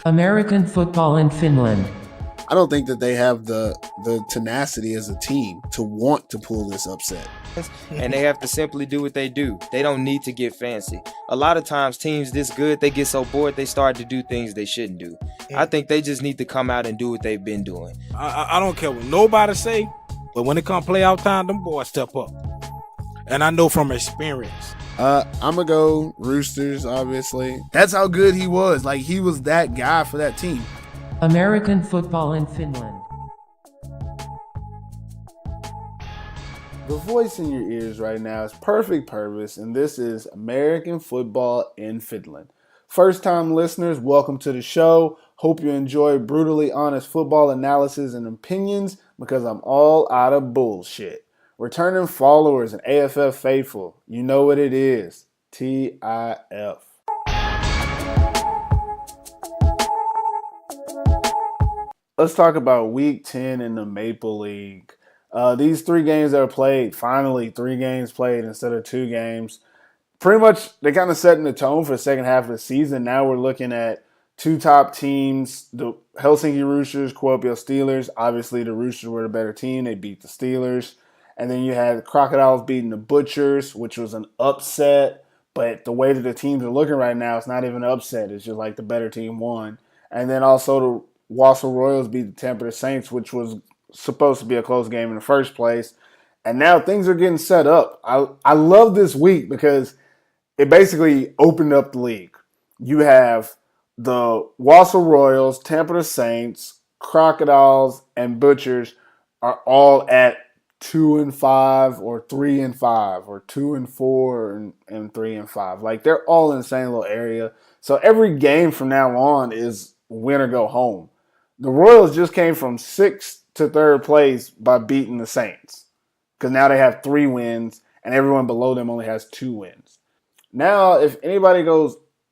American football in Finland. I don't think that they have the tenacity as a team to want to pull this upset. And they have to simply do what they do. They don't need to get fancy. A lot of times teams this good, they get so bored they start to do things they shouldn't do. I think they just need to come out and do what they've been doing. I don't care what nobody say, but when it come playoff time, them boys step up. And I know from experience. I'm gonna go Roosters, obviously. That's how good he was. Like, he was that guy for that team. American football in Finland. The voice in your ears right now is Perfect Purpose, and this is American football in Finland. First time listeners, welcome to the show. Hope you enjoy brutally honest football analysis and opinions, because I'm all out of bullshit. Returning followers and AFF faithful, you know what it is. TIF. Let's talk about Week 10 in the Maple League. These 3 games that are played, finally 3 games played instead of 2 games. Pretty much, they're kind of setting the tone for the second half of the season. Now we're looking at 2 top teams, the Helsinki Roosters, Kuopio Steelers. Obviously, the Roosters were the better team. They beat the Steelers. And then you had the Crocodiles beating the Butchers, which was an upset. But the way that the teams are looking right now, it's not even an upset. It's just like the better team won. And then also the Wausau Royals beat the Tampa Saints, which was supposed to be a close game in the first place. And now things are getting set up. I love this week because it basically opened up the league. You have the Wausau Royals, Tampa Saints, Crocodiles, and Butchers are all at 2-5 or 3-5 or 2-4 and 3-5. Like, they're all in the same little area. So every game from now on is win or go home. The Royals just came from 6th to 3rd place by beating the Saints, because now they have 3 wins and everyone below them only has 2 wins. Now, if anybody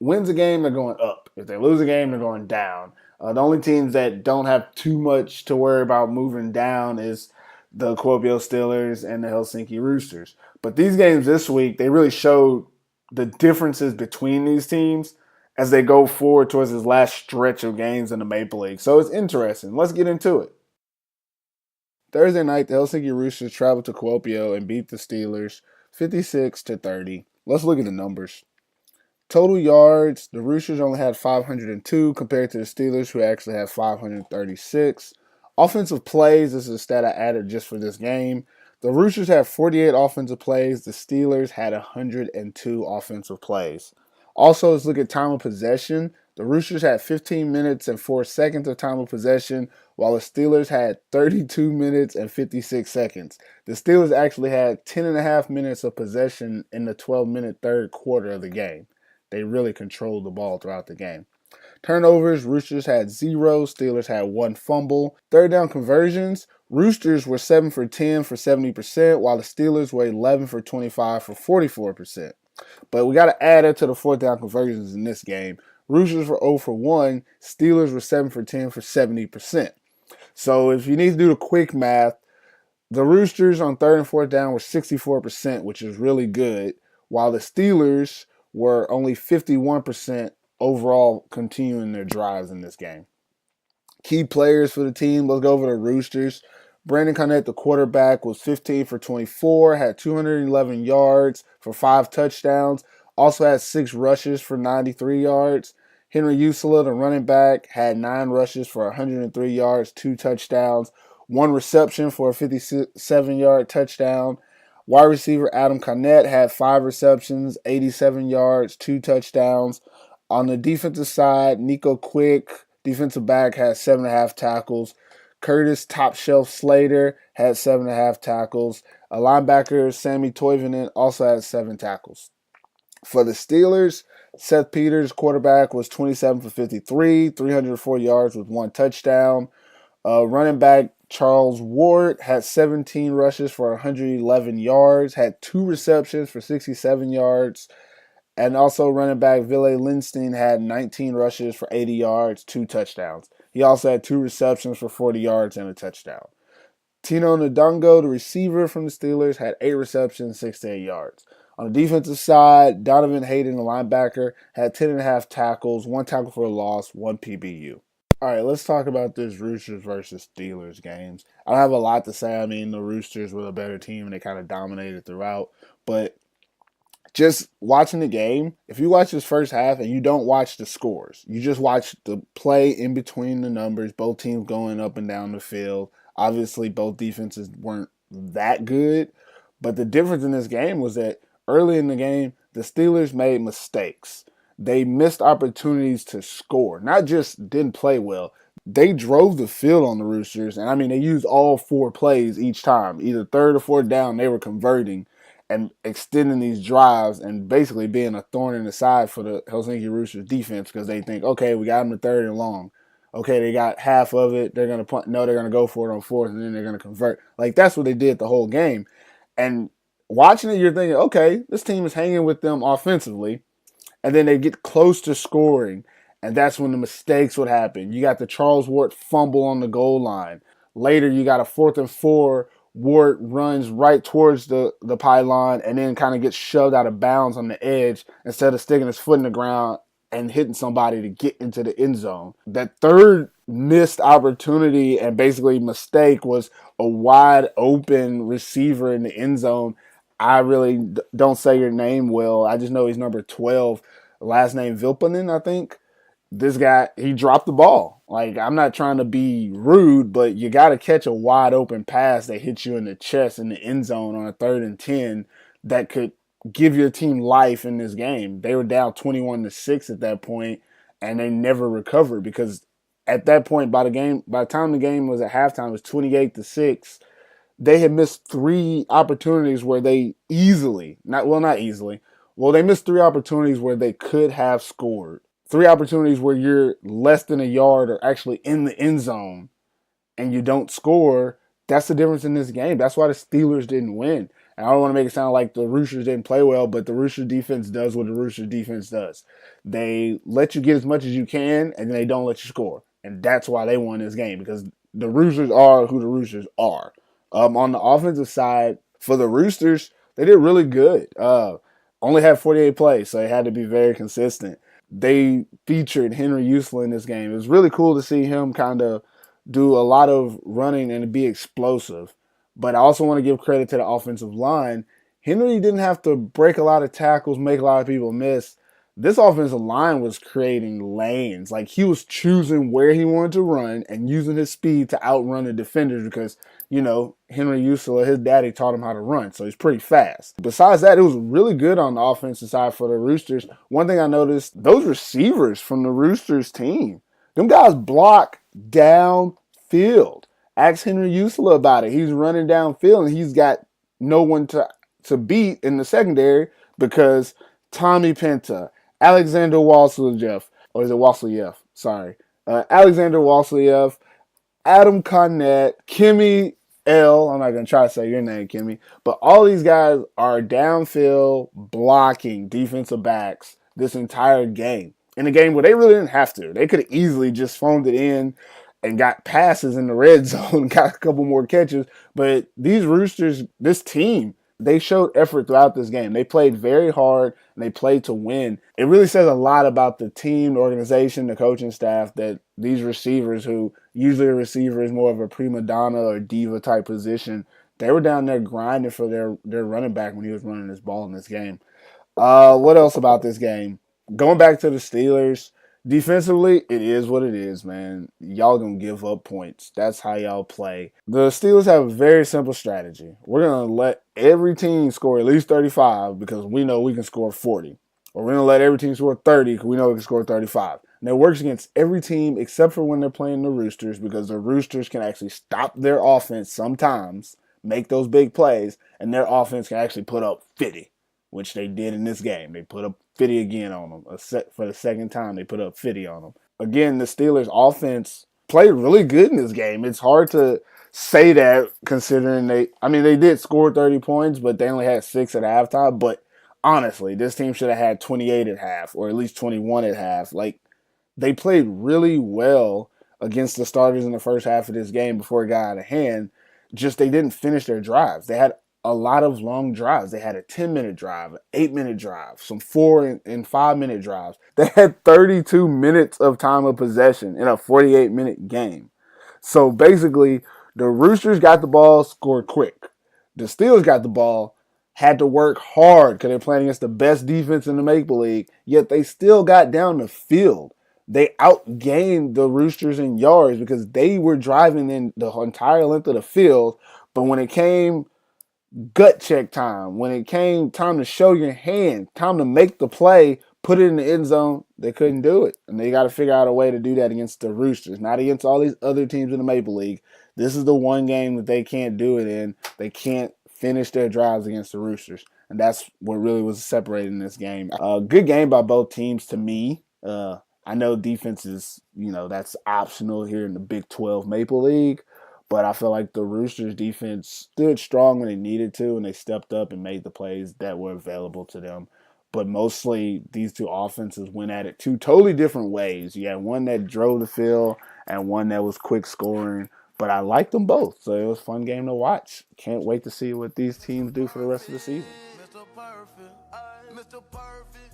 wins a game, they're going up. If they lose a game, they're going down. The only teams that don't have too much to worry about moving down is the Kuopio Steelers and the Helsinki Roosters. But these games this week, they really showed the differences between these teams as they go forward towards this last stretch of games in the Maple League. So it's interesting. Let's get into it. Thursday night, the Helsinki Roosters traveled to Kuopio and beat the Steelers 56-30. Let's look at the numbers. Total yards, the Roosters only had 502 compared to the Steelers, who actually had 536. Offensive plays, this is a stat I added just for this game. The Roosters had 48 offensive plays. The Steelers had 102 offensive plays. Also, let's look at time of possession. The Roosters had 15 minutes and 4 seconds of time of possession, while the Steelers had 32 minutes and 56 seconds. The Steelers actually had 10.5 minutes of possession in the 12-minute third quarter of the game. They really controlled the ball throughout the game. Turnovers, Roosters had 0, Steelers had 1 fumble. Third down conversions, Roosters were 7 for 10 for 70%, while the Steelers were 11 for 25 for 44%. But we got to add it to the fourth down conversions in this game. Roosters were 0 for 1, Steelers were 7 for 10 for 70%. So if you need to do the quick math, the Roosters on third and fourth down were 64%, which is really good, while the Steelers were only 51% overall continuing their drives in this game. Key players for the team, let's go over the Roosters. Brandon Connett, the quarterback, was 15 for 24, had 211 yards for 5 touchdowns, also had 6 rushes for 93 yards. Henry Usula, the running back, had 9 rushes for 103 yards, 2 touchdowns, 1 reception for a 57-yard touchdown. Wide receiver Adam Connett had 5 receptions, 87 yards, 2 touchdowns. On the defensive side, Nico Quick, defensive back, had 7.5 tackles. Curtis Top Shelf Slater had 7.5 tackles. A linebacker, Sammy Toivonen, also had 7 tackles. For the Steelers, Seth Peters, quarterback, was 27 for 53, 304 yards with 1 touchdown. Running back Charles Ward had 17 rushes for 111 yards, had 2 receptions for 67 yards. And also running back Ville Lindstein had 19 rushes for 80 yards, 2 touchdowns. He also had 2 receptions for 40 yards and a touchdown. Tino Ndongo, the receiver from the Steelers, had 8 receptions, 68 yards. On the defensive side, Donovan Hayden, the linebacker, had 10.5 tackles, 1 tackle for a loss, 1 PBU. All right, let's talk about this Roosters versus Steelers games. I don't have a lot to say. I mean, the Roosters were the better team and they kind of dominated throughout. But just watching the game, if you watch this first half and you don't watch the scores, you just watch the play in between the numbers, both teams going up and down the field. Obviously, both defenses weren't that good. But the difference in this game was that early in the game, the Steelers made mistakes. They missed opportunities to score, not just didn't play well. They drove the field on the Roosters, and I mean, they used all 4 plays each time. Either third or fourth down, they were converting and extending these drives and basically being a thorn in the side for the Helsinki Roosters defense because they think, okay, we got them to third and long. Okay, they got half of it. They're going to punt. No, they're going to go for it on fourth, and then they're going to convert. Like, that's what they did the whole game. And watching it, you're thinking, okay, this team is hanging with them offensively. And then they get close to scoring, and that's when the mistakes would happen. You got the Charles Ward fumble on the goal line. Later, you got a 4th and 4. Ward runs right towards the pylon and then kind of gets shoved out of bounds on the edge instead of sticking his foot in the ground and hitting somebody to get into the end zone. That third missed opportunity and basically mistake was a wide open receiver in the end zone. I really don't say your name well. I just know he's number 12. Last name Vilpanen, I think. This guy, he dropped the ball. Like, I'm not trying to be rude, but you got to catch a wide open pass that hits you in the chest in the end zone on a 3rd and 10 that could give your team life in this game. They were down 21-6 at that point, and they never recovered because at that point, by the time the game was at halftime, it was 28-6. They had missed 3 opportunities where they they missed 3 opportunities where they could have scored. 3 opportunities where you're less than a yard or actually in the end zone and you don't score. That's the difference in this game. That's why the Steelers didn't win. And I don't want to make it sound like the Roosters didn't play well, but the Roosters defense does what the Roosters defense does. They let you get as much as you can, and then they don't let you score. And that's why they won this game, because the Roosters are who the Roosters are. On the offensive side, for the Roosters, they did really good. Only had 48 plays, so they had to be very consistent. They featured Henry Usla in this game. It was really cool to see him kind of do a lot of running and be explosive. But I also want to give credit to the offensive line. Henry didn't have to break a lot of tackles, make a lot of people miss. This offensive line was creating lanes. Like, he was choosing where he wanted to run and using his speed to outrun the defenders because, Henry Usla, his daddy taught him how to run, so he's pretty fast. Besides that, it was really good on the offensive side for the Roosters. One thing I noticed, those receivers from the Roosters team, them guys block downfield. Ask Henry Usla about it. He's running downfield, and he's got no one to beat in the secondary because Tommy Penta, Alexander Wasiliev, or is it Wasiliev? Sorry. Alexander Wasiliev, Adam Cornett, Kimmy L. I'm not going to try to say your name, Kimmy. But all these guys are downfield blocking defensive backs this entire game. In a game where they really didn't have to. They could have easily just phoned it in and got passes in the red zone, got a couple more catches. But these Roosters, this team, they showed effort throughout this game. They played very hard, and they played to win. It really says a lot about the team, the organization, the coaching staff that these receivers, who usually a receiver is more of a prima donna or diva type position, they were down there grinding for their running back when he was running his ball in this game. What else about this game? Going back to the Steelers, defensively, it is what it is, man. Y'all gonna give up points. That's how y'all play. The Steelers have a very simple strategy. We're gonna let every team score at least 35 because we know we can score 40. Or we're gonna let every team score 30 because we know we can score 35. And it works against every team except for when they're playing the Roosters, because the Roosters can actually stop their offense sometimes, make those big plays, and their offense can actually put up 50. Which they did in this game. They put up 50 again on them. For the second time, they put up 50 on them. Again, the Steelers' offense played really good in this game. It's hard to say that considering they did score 30 points, but they only had 6 at halftime. But honestly, this team should have had 28 at half, or at least 21 at half. Like, they played really well against the starters in the first half of this game before it got out of hand. Just they didn't finish their drives. They had a lot of long drives. They had a 10-minute drive, an 8-minute drive, some 4 and 5-minute drives. They had 32 minutes of time of possession in a 48-minute game. So basically, the Roosters got the ball, scored quick. The Steelers got the ball, had to work hard because they're playing against the best defense in the Maple League, yet they still got down the field. They outgained the Roosters in yards because they were driving in the entire length of the field. But when it came gut check time, when it came time to show your hand, time to make the play, put it in the end zone, they couldn't do it. And they got to figure out a way to do that against the Roosters, not against all these other teams in the Maple League. This is the one game that they can't do it in. They can't finish their drives against the Roosters. And that's what really was separating this game. Good game by both teams to me. I know defense is, that's optional here in the Big 12 Maple League. But I feel like the Roosters defense stood strong when they needed to, and they stepped up and made the plays that were available to them. But mostly these two offenses went at it two totally different ways. You had one that drove the field and one that was quick scoring. But I liked them both, so it was a fun game to watch. Can't wait to see what these teams do for the rest of the season.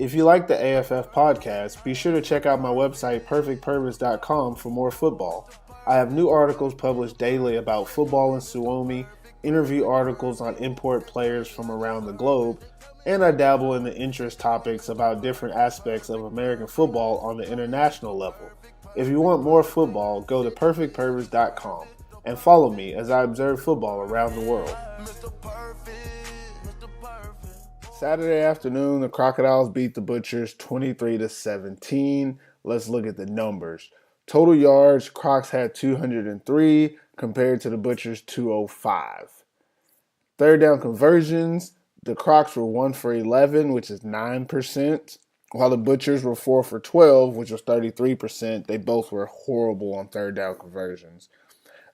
If you like the AFF podcast, be sure to check out my website, perfectpurpose.com, for more football. I have new articles published daily about football in Suomi, interview articles on import players from around the globe, and I dabble in the interest topics about different aspects of American football on the international level. If you want more football, go to perfectpurpose.com and follow me as I observe football around the world. Saturday afternoon, the Crocodiles beat the Butchers 23-17. Let's look at the numbers. Total yards, Crocs had 203 compared to the Butchers 205. Third down conversions, the Crocs were 1 for 11, which is 9%, while the Butchers were 4 for 12, which was 33%. They both were horrible on third down conversions.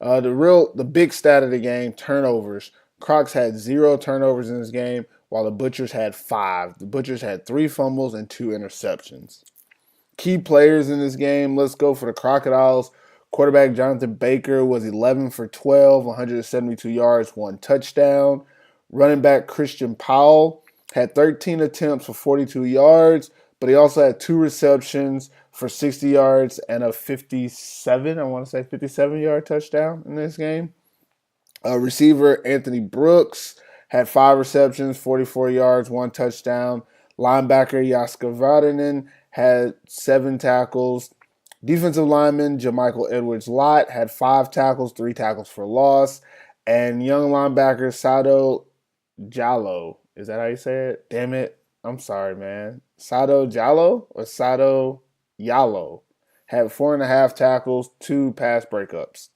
The big stat of the game, turnovers. Crocs had 0 turnovers in this game, while the Butchers had 5. The Butchers had 3 fumbles and 2 interceptions. Key players in this game, let's go for the Crocodiles. Quarterback Jonathan Baker was 11 for 12, 172 yards, 1 touchdown. Running back Christian Powell had 13 attempts for 42 yards, but he also had 2 receptions for 60 yards and a 57-yard touchdown in this game. Receiver Anthony Brooks had 5 receptions, 44 yards, 1 touchdown. Linebacker Jaska Vardinen had 7 tackles. Defensive lineman Jamichael Edwards-Lott had 5 tackles, 3 tackles for loss. And young linebacker Sado Jallo. Is that how you say it? Damn it. I'm sorry, man. Sado Jallo or Sado Yallo had 4.5 tackles, 2 pass breakups.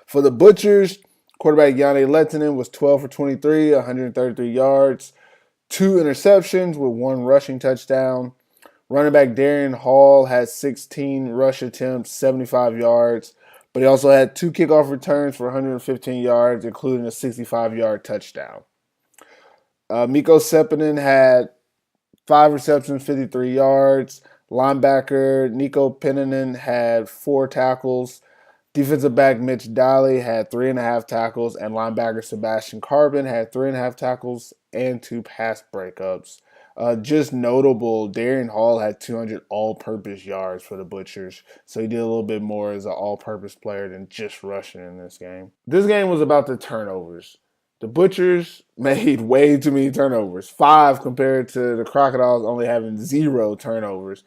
For the Butchers, quarterback Janne Lehtinen was 12 for 23, 133 yards, 2 interceptions with 1 rushing touchdown. Running back Darian Hall had 16 rush attempts, 75 yards, but he also had 2 kickoff returns for 115 yards, including a 65-yard touchdown. Mikko Seppänen had 5 receptions, 53 yards. Linebacker Nico Pennanen had 4 tackles. Defensive back Mitch Daly had 3.5 tackles, and linebacker Sebastian Carbon had 3.5 tackles and 2 pass breakups. Just notable, Darian Hall had 200 all-purpose yards for the Butchers, so he did a little bit more as an all-purpose player than just rushing in this game. This game was about the turnovers. The Butchers made way too many turnovers, 5 compared to the Crocodiles only having 0 turnovers.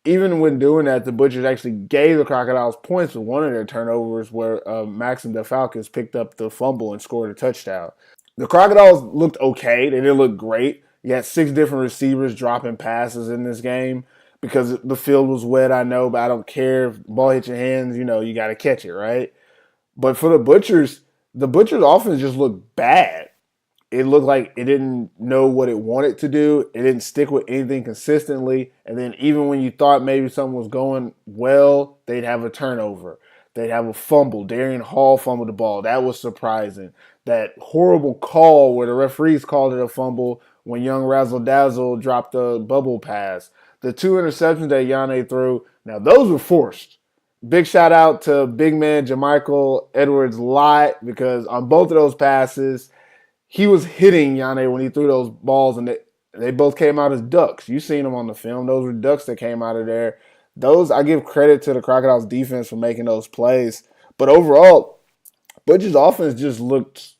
Even when doing that, the Butchers actually gave the Crocodiles points with one of their turnovers where Maxim DeFalkis picked up the fumble and scored a touchdown. The Crocodiles looked okay. They didn't look great. You had 6 different receivers dropping passes in this game because the field was wet, I know, but I don't care. If the ball hits your hands, you got to catch it, right? But for the Butchers offense just looked bad. It looked like it didn't know what it wanted to do. It didn't stick with anything consistently. And then even when you thought maybe something was going well, they'd have a turnover. They'd have a fumble. Darian Hall fumbled the ball. That was surprising. That horrible call where the referees called it a fumble when young Razzle Dazzle dropped the bubble pass. The 2 interceptions that Janne threw, now those were forced. Big shout out to big man Jamichael Edwards-Lott because on both of those passes, he was hitting Yane when he threw those balls, and they both came out as ducks. You seen them on the film. Those were ducks that came out of there. Those, I give credit to the Crocodiles defense for making those plays. But overall, Butch's offense just looked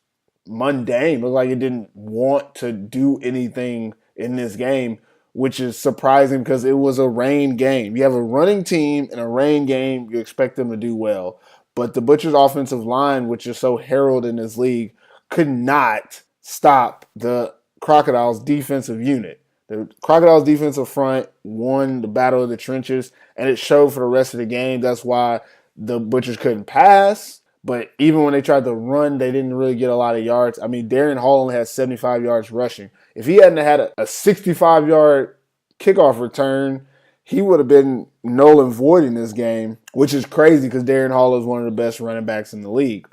mundane. Looked like it didn't want to do anything in this game, which is surprising because it was a rain game. You have a running team in a rain game, you expect them to do well. But the Butchers offensive line, which is so heralded in this league, could not stop the Crocodiles defensive unit. The Crocodiles defensive front won the battle of the trenches, and it showed for the rest of the game. That's why the Butchers couldn't pass. But even when they tried to run, they didn't really get a lot of yards. I mean, Darian Hall only had 75 yards rushing. If he hadn't had a 65-yard kickoff return, he would have been null and void in this game, which is crazy because Darian Hall is one of the best running backs in the league.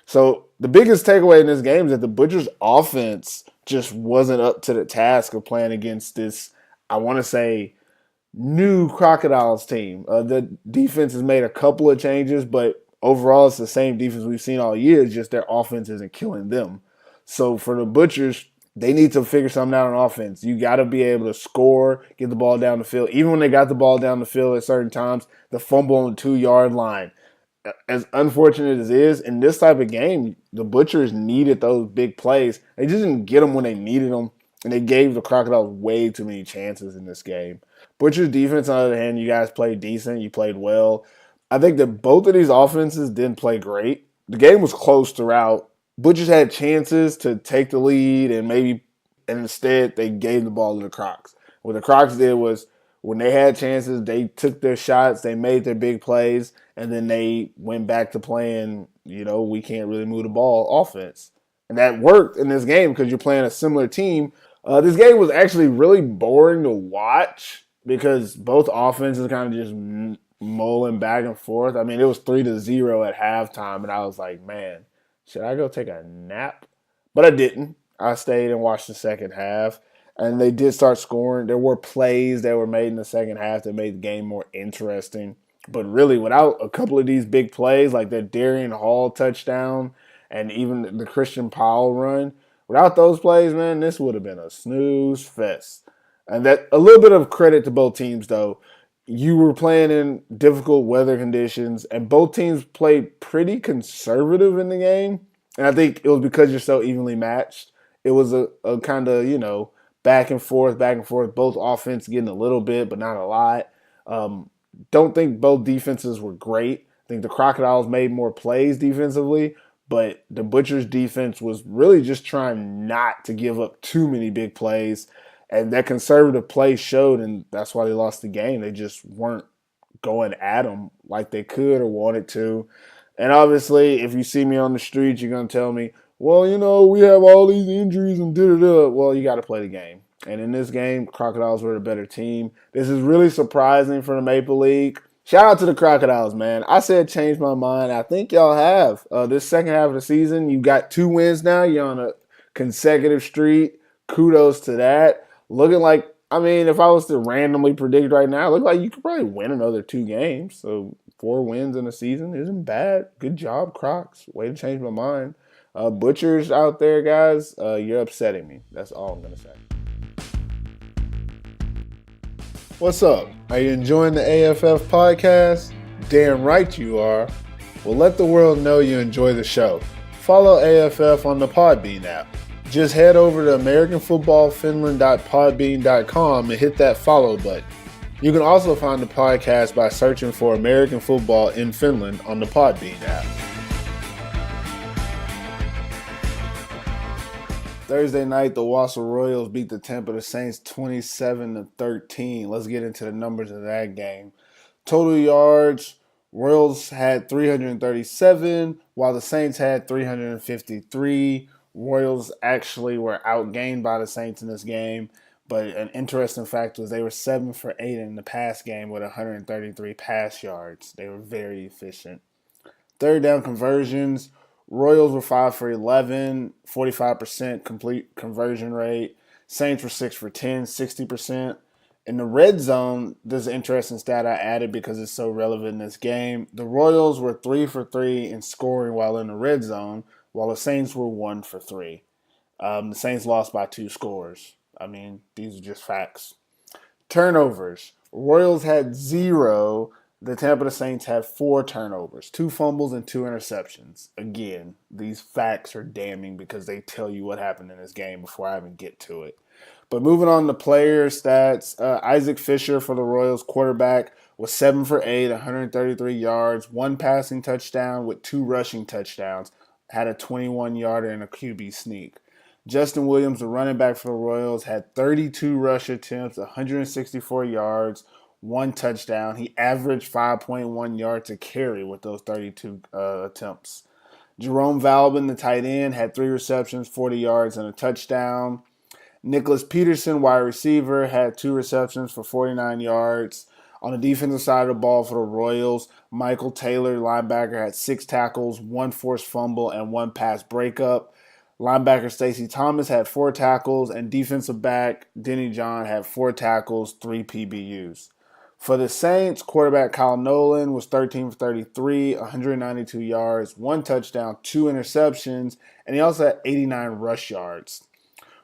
So the biggest takeaway in this game is that the Butchers' offense just wasn't up to the task of playing against this, I want to say, new Crocodiles team. The defense has made a couple of changes, but overall it's the same defense we've seen all year. It's just their offense isn't killing them. So for the Butchers, they need to figure something out on offense. You got to be able to score, get the ball down the field. Even when they got the ball down the field at certain times, the fumble on the 2-yard line. As unfortunate as it is, in this type of game, the Butchers needed those big plays. They just didn't get them when they needed them, and they gave the Crocodiles way too many chances in this game. Butchers' defense, on the other hand, you guys played decent. You played well. I think that both of these offenses didn't play great. The game was close throughout. Butchers had chances to take the lead, and instead they gave the ball to the Crocs. What the Crocs did was, when they had chances, they took their shots, they made their big plays, and then they went back to playing, we can't really move the ball offense. And that worked in this game because you're playing a similar team. This game was actually really boring to watch because both offenses kind of just mulling back and forth. I mean, it was 3-0 at halftime, and I was like, man, should I go take a nap? But I didn't. I stayed and watched the second half. And they did start scoring. There were plays that were made in the second half that made the game more interesting. But really, without a couple of these big plays, like that Darian Hall touchdown and even the Christian Powell run, without those plays, man, this would have been a snooze fest. And that, a little bit of credit to both teams, though. You were playing in difficult weather conditions, and both teams played pretty conservative in the game. And I think it was because you're so evenly matched. It was a kind of, back and forth, both offense getting a little bit, but not a lot. Don't think both defenses were great. I think the Crocodiles made more plays defensively, but the Butchers defense was really just trying not to give up too many big plays. And that conservative play showed, and that's why they lost the game. They just weren't going at them like they could or wanted to. And obviously, if you see me on the street, you're going to tell me, well, we have all these injuries and da-da-da. Well, you got to play the game. And in this game, Crocodiles were the better team. This is really surprising for the Maple League. Shout out to the Crocodiles, man. I said change my mind. I think y'all have. This second half of the season, you got 2 wins now. You're on a consecutive streak. Kudos to that. Looking like, if I was to randomly predict right now, it look like you could probably win another 2 games. So 4 wins in a season isn't bad. Good job, Crocs. Way to change my mind. Butchers out there, guys, you're upsetting me. That's all I'm going to say. What's up? Are you enjoying the AFF podcast? Damn right you are. Well, let the world know you enjoy the show. Follow AFF on the Podbean app. Just head over to AmericanFootballFinland.podbean.com and hit that follow button. You can also find the podcast by searching for American Football in Finland on the Podbean app. Thursday night, the Wausau Royals beat the Tampa Saints 27-13. Let's get into the numbers of that game. Total yards, Royals had 337, while the Saints had 353. Royals actually were outgained by the Saints in this game, but an interesting fact was they were 7 for 8 in the pass game with 133 pass yards. They were very efficient. Third down conversions, Royals were 5 for 11, 45% complete conversion rate. Saints were 6 for 10, 60%. In the red zone, this is an interesting stat I added because it's so relevant in this game. The Royals were 3 for 3 in scoring while in the red zone, while the Saints were 1 for 3. The Saints lost by 2 scores. I mean, these are just facts. Turnovers. Royals had 0. The Tampa Bay Saints had 4 turnovers, 2 fumbles and 2 interceptions. Again, these facts are damning because they tell you what happened in this game before I even get to it. But moving on to player stats, Isaac Fisher for the Royals quarterback was 7 for 8, 133 yards, 1 passing touchdown with 2 rushing touchdowns, had a 21-yarder and a QB sneak. Justin Williams, the running back for the Royals, had 32 rush attempts, 164 yards, 1 touchdown. He averaged 5.1 yards a carry with those 32 attempts. Jerome Valbin, the tight end, had 3 receptions, 40 yards, and a touchdown. Nicholas Peterson, wide receiver, had 2 receptions for 49 yards. On the defensive side of the ball for the Royals, Michael Taylor, linebacker, had 6 tackles, 1 forced fumble, and 1 pass breakup. Linebacker Stacey Thomas had 4 tackles, and defensive back Denny John had 4 tackles, 3 PBUs. For the Saints, quarterback Kyle Nolan was 13 for 33, 192 yards, 1 touchdown, 2 interceptions, and he also had 89 rush yards.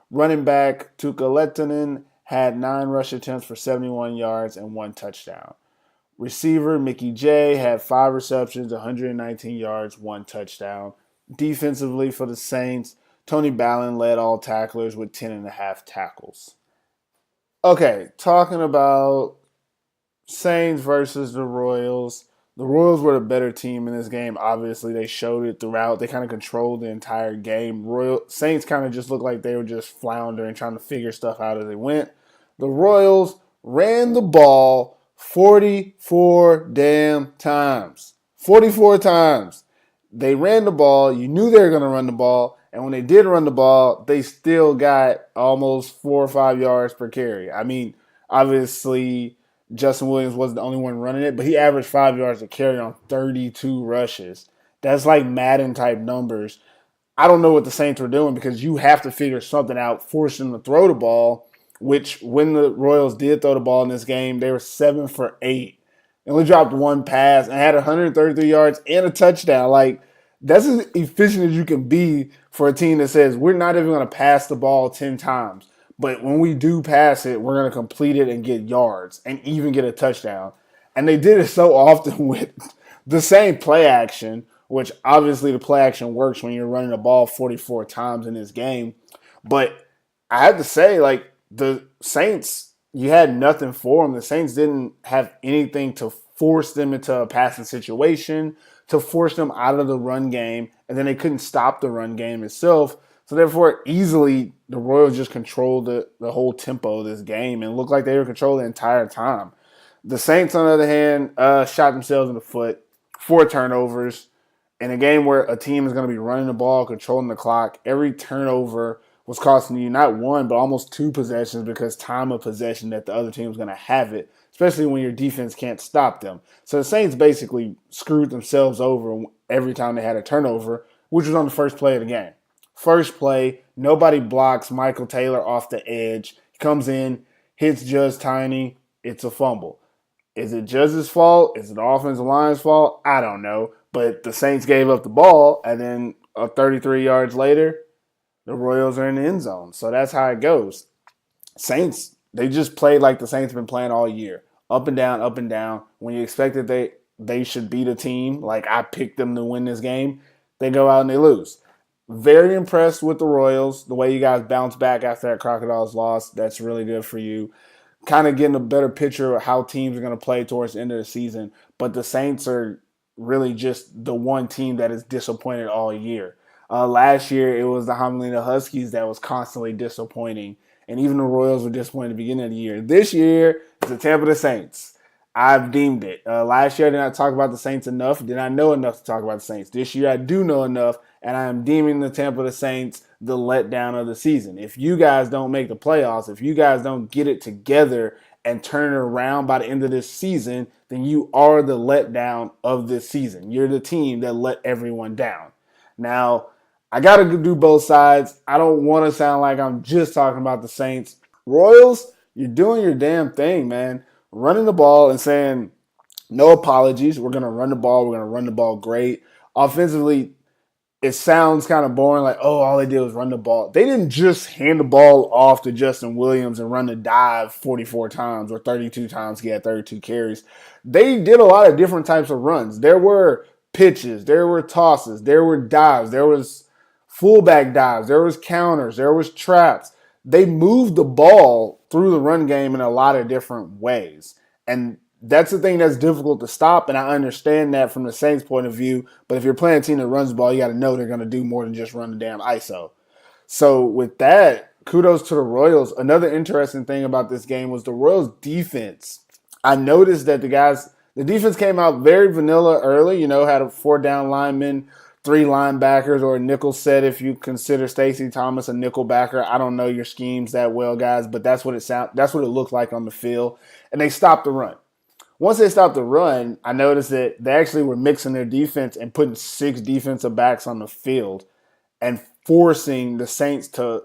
Running back Tuka Lehtinen had 9 rush attempts for 71 yards and 1 touchdown. Receiver Mickey J had 5 receptions, 119 yards, 1 touchdown. Defensively for the Saints, Tony Ballin led all tacklers with 10.5 tackles. Okay, talking about Saints versus the Royals. The Royals were the better team in this game. Obviously, they showed it throughout. They kind of controlled the entire game. Saints kind of just looked like they were just floundering, trying to figure stuff out as they went. The Royals ran the ball 44 damn times. 44 times. They ran the ball. You knew they were going to run the ball. And when they did run the ball, they still got almost 4 or 5 yards per carry. I mean, obviously, Justin Williams wasn't the only one running it, but he averaged 5 yards a carry on 32 rushes. That's like Madden-type numbers. I don't know what the Saints were doing because you have to figure something out, force them to throw the ball, which when the Royals did throw the ball in this game, they were 7 for 8. They only dropped 1 pass and had 133 yards and a touchdown. Like, that's as efficient as you can be for a team that says, we're not even going to pass the ball 10 times. But when we do pass it, we're going to complete it and get yards and even get a touchdown. And they did it so often with the same play action, which obviously the play action works when you're running the ball 44 times in this game. But I have to say, like, the Saints, you had nothing for them. The Saints didn't have anything to force them into a passing situation, to force them out of the run game, and then they couldn't stop the run game itself. So therefore, easily, the Royals just controlled the whole tempo of this game and looked like they were controlled the entire time. The Saints, on the other hand, shot themselves in the foot. 4 turnovers. In a game where a team is going to be running the ball, controlling the clock, every turnover was costing you not 1, but almost 2 possessions because time of possession that the other team was going to have it, especially when your defense can't stop them. So the Saints basically screwed themselves over every time they had a turnover, which was on the first play of the game. First play, nobody blocks Michael Taylor off the edge. He comes in, hits Judge Tiny. It's a fumble. Is it Judge's fault? Is it the offensive line's fault? I don't know. But the Saints gave up the ball, and then 33 yards later, the Royals are in the end zone. So that's how it goes. Saints, they just played like the Saints have been playing all year. Up and down, up and down. When you expected they should beat a team, like I picked them to win this game, they go out and they lose. Very impressed with the Royals. The way you guys bounced back after that Crocodiles loss, that's really good for you. Kind of getting a better picture of how teams are going to play towards the end of the season. But the Saints are really just the one team that is disappointed all year. Last year, it was the Hamelina Huskies that was constantly disappointing. And even the Royals were disappointed at the beginning of the year. This year, it's the Tampa Bay Saints. I've deemed it. Last year, I did not talk about the Saints enough. Did not know enough to talk about the Saints. This year, I do know enough, and I am deeming the Tampa Bay Saints the letdown of the season. If you guys don't make the playoffs, if you guys don't get it together and turn it around by the end of this season, then you are the letdown of this season. You're the team that let everyone down. Now, I got to do both sides. I don't want to sound like I'm just talking about the Saints. Royals, you're doing your damn thing, man. Running the ball and saying, no apologies. We're going to run the ball. We're going to run the ball great. Offensively, it sounds kind of boring, like, oh, all they did was run the ball. They didn't just hand the ball off to Justin Williams and run the dive 44 times or 32 times. He had 32 carries. They did a lot of different types of runs. There were pitches, there were tosses, there were dives, there was fullback dives, there was counters, there was traps. They moved the ball through the run game in a lot of different ways. And that's the thing that's difficult to stop, and I understand that from the Saints' point of view. But if you're playing a team that runs the ball, you got to know they're going to do more than just run the damn ISO. So with that, kudos to the Royals. Another interesting thing about this game was the Royals' defense. I noticed that the defense came out very vanilla early, had a 4-down lineman, 3 linebackers, or a nickel set if you consider Stacey Thomas a nickel backer. I don't know your schemes that well, guys, but that's what it looked like on the field. And they stopped the run. Once they stopped the run, I noticed that they actually were mixing their defense and putting 6 defensive backs on the field and forcing the Saints to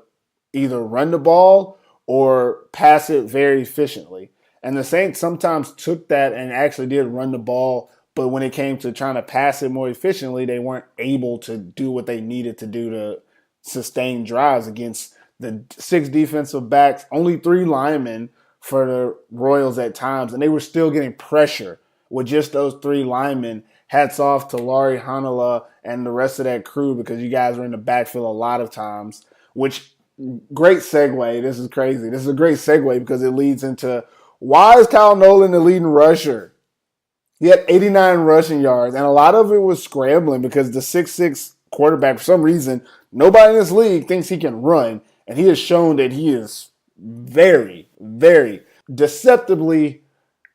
either run the ball or pass it very efficiently. And the Saints sometimes took that and actually did run the ball, but when it came to trying to pass it more efficiently, they weren't able to do what they needed to do to sustain drives against the 6 defensive backs, only 3 linemen for the Royals at times, and they were still getting pressure with just those 3 linemen. Hats off to Laurie Hanala and the rest of that crew because you guys were in the backfield a lot of times, which great segue. This is crazy. This is a great segue because it leads into why is Kyle Nolan the leading rusher? He had 89 rushing yards, and a lot of it was scrambling because the 6'6" quarterback, for some reason, nobody in this league thinks he can run, and he has shown that he is very, very deceptively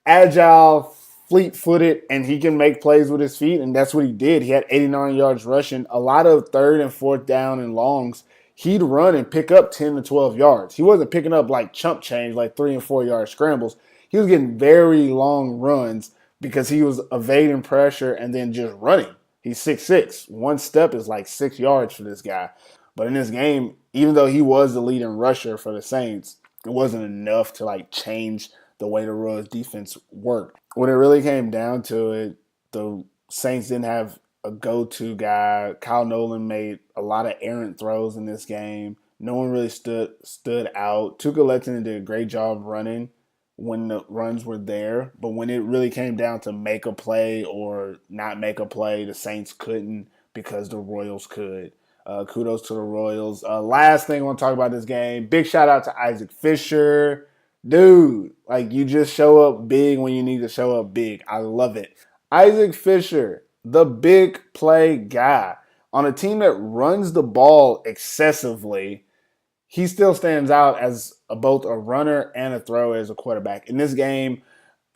agile, fleet-footed, and he can make plays with his feet, and that's what he did. He had 89 yards rushing. A lot of 3rd and 4th down and longs, he'd run and pick up 10 to 12 yards. He wasn't picking up like chump change, like 3 and 4 yard scrambles. He was getting very long runs because he was evading pressure and then just running. He's 6'6". 1 step is like 6 yards for this guy. But in this game, even though he was the leading rusher for the Saints, it wasn't enough to like change the way the Royals defense worked. When it really came down to it, the Saints didn't have a go-to guy. Kyle Nolan made a lot of errant throws in this game. No one really stood out. Tuka Lettinen did a great job running when the runs were there, but when it really came down to make a play or not make a play, the Saints couldn't because the Royals could. Kudos to the Royals. Last thing I want to talk about this game, big shout out to Isaac Fisher. Dude, like you just show up big when you need to show up big. I love it. Isaac Fisher, the big play guy. On a team that runs the ball excessively, he still stands out as both a runner and a thrower as a quarterback. In this game,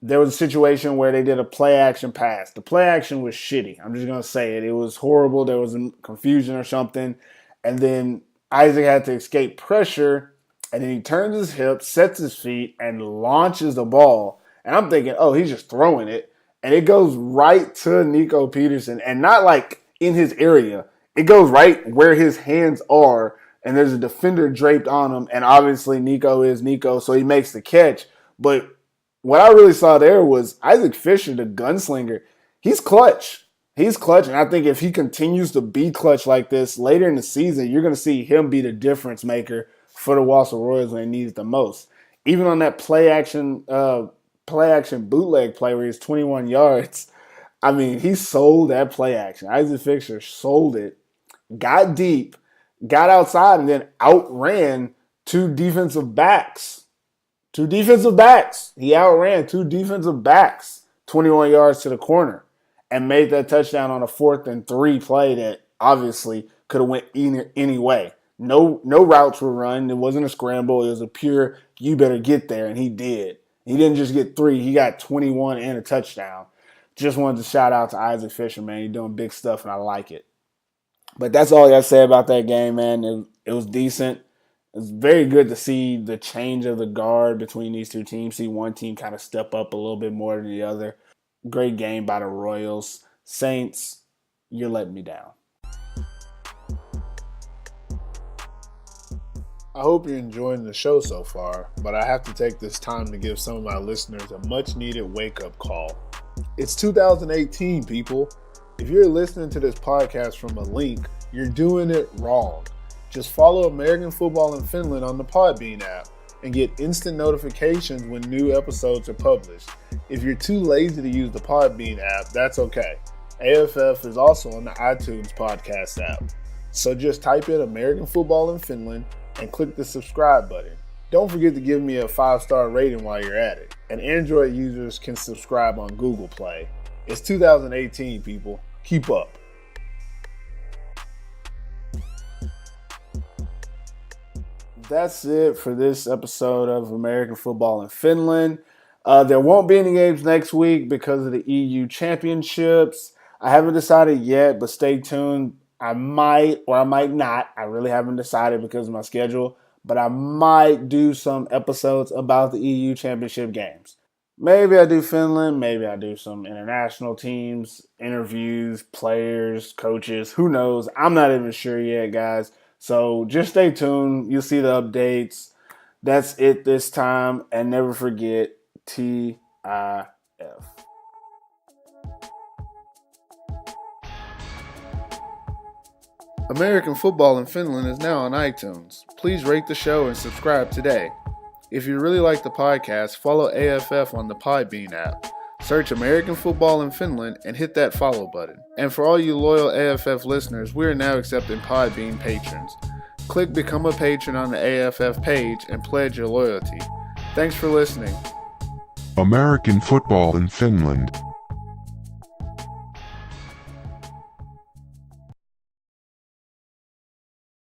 there was a situation where they did a play action pass. The play action was shitty. I'm just going to say it. It was horrible. There was confusion or something. And then Isaac had to escape pressure. And then he turns his hips, sets his feet, and launches the ball. And I'm thinking, oh, he's just throwing it. And it goes right to Nico Peterson. And not like in his area. It goes right where his hands are. And there's a defender draped on him. And obviously Nico is Nico, so he makes the catch. But what I really saw there was Isaac Fisher, the gunslinger. He's clutch. He's clutch. And I think if he continues to be clutch like this later in the season, you're going to see him be the difference maker for the Walsall Royals when he needs the most. Even on that play action bootleg play where he's 21 yards, I mean, he sold that play action. Isaac Fisher sold it, got deep, got outside, and then outran 2 defensive backs. 2 defensive backs. He outran 2 defensive backs 21 yards to the corner and made that touchdown on a 4th and 3 play that obviously could have went any way. No routes were run. It wasn't a scramble. It was a pure, you better get there, and he did. He didn't just get 3. He got 21 and a touchdown. Just wanted to shout out to Isaac Fisher, man. You're doing big stuff, and I like it. But that's all I got to say about that game, man. It was decent. It's very good to see the change of the guard between these 2 teams. See one team kind of step up a little bit more than the other. Great game by the Royals. Saints, you're letting me down. I hope you're enjoying the show so far, but I have to take this time to give some of my listeners a much-needed wake-up call. It's 2018, people. If you're listening to this podcast from a link, You're doing it wrong. Just follow American Football in Finland on the Podbean app and get instant notifications when new episodes are published. If you're too lazy to use the Podbean app, that's okay. AFF is also on the iTunes podcast app. So just type in American Football in Finland and click the subscribe button. Don't forget to give me a 5-star rating while you're at it. And Android users can subscribe on Google Play. It's 2018, people. Keep up. That's it for this episode of American Football in Finland. There won't be any games next week because of the EU Championships. I haven't decided yet, but stay tuned. I might or I might not. I really haven't decided because of my schedule, but I might do some episodes about the EU Championship games. Maybe I do Finland. Maybe I do some international teams, interviews, players, coaches. Who knows? I'm not even sure yet, guys. So just stay tuned. You'll see the updates. That's it this time. And never forget TIF. American Football in Finland is now on iTunes. Please rate the show and subscribe today. If you really like the podcast, follow AFF on the Podbean app. Search American Football in Finland and hit that follow button. And for all you loyal AFF listeners, we are now accepting Podbean patrons. Click Become a Patron on the AFF page and pledge your loyalty. Thanks for listening. American Football in Finland.